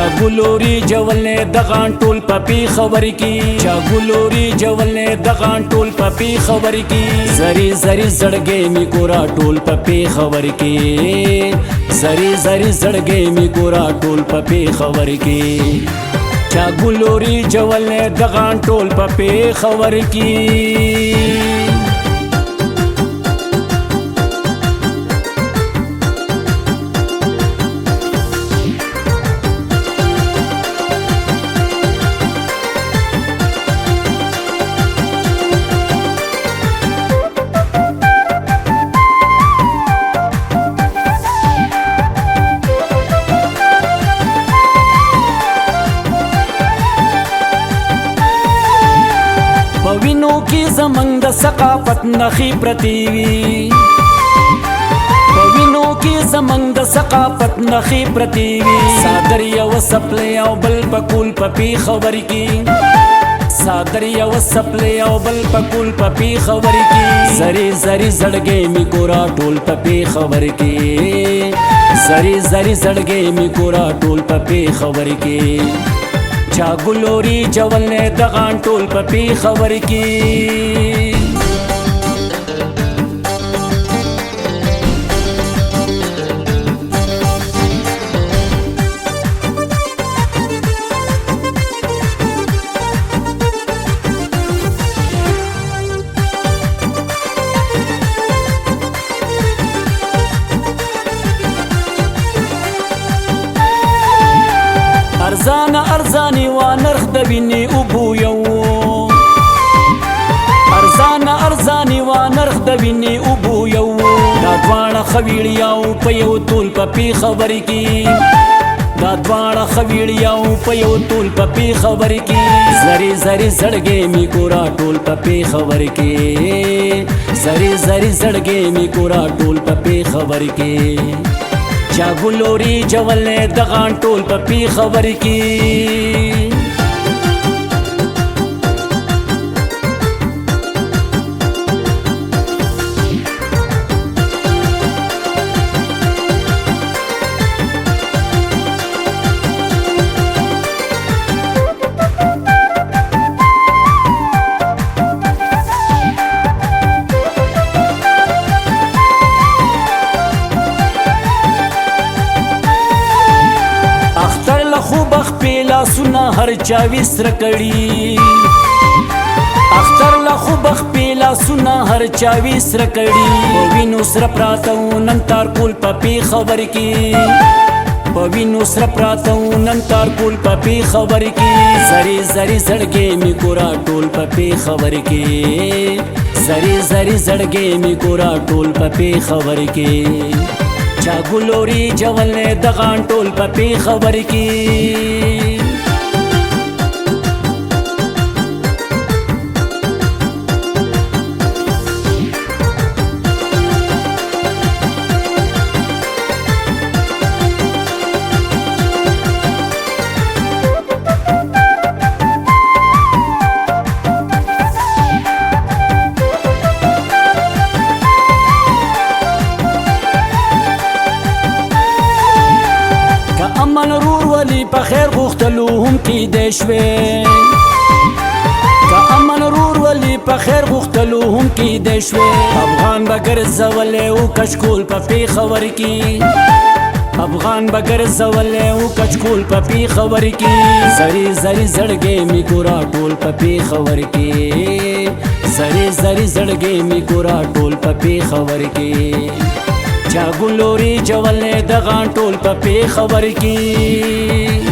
چا ګلوري جولنه دغان ټول پپی خبر کی چا ګلوري جولنه دغان ټول پپی خبر کی زری زری زړګې می ګورا ټول پپی خبر کی زری زری زړګې می ګورا ټول پپی خبر کی چا ګلوري جولنه دغان ټول پپی خبر کی وینو کی زمنګ د ثقافت نخي پرتیوي وینو کی زمنګ د ثقافت نخي پرتیوي صادر یو سپل یو بل پکول پپی خبر کی صادر یو سپل یو بل پکول پپی خبر کی زری زری زړګې می ګورا ټول پپی خبر کی زری زری زړګې می ګورا ټول پپی خبر کی چا ګلوري جولنه دغان ټول پپی خبر کی ارزان ارزانی و نرخ د ویني اوبو یو ارزان ارزانی و نرخ د ویني اوبو یو دا دواړه خویړیاو په یو ټول پپی خبر کی دا دواړه خویړیاو په یو ټول پپی خبر کی زری زری زړګې می ګورا ټول پپی خبر کی زری زری زړګې می ګورا ټول پپی خبر کی چا ګلوري جولنه دغان ټول پپی خبر کی خوب خپلا سنا هر چا وسر کړي اختر لا خوب خپلا سنا هر چا وسر کړي وینو سر پراتو نن تار کول پپی خبر کی وینو سر پراتو نن تار کول پپی خبر کی زری زری زړګې می ګورا ټول پپی خبر کی زری زری زړګې می ګورا ټول پپی خبر کی چا ګلوري جولنه دغان ټول پپی خبر کی امن رور ولی په خیر غوښتلو هم کیدای شوی که امن رور ولی په خیر غوښتلو هم کیدای شوی افغان بګر زولې او کچکول پپی خبر کی افغان بګر زولې او کچکول پپی خبر کی زری زری زړګې می ګورا ټول پپی خبر کی زری زری زړګې می ګورا ټول پپی خبر کی چا ګلوري جولنه دغان ټول پپی خبر کی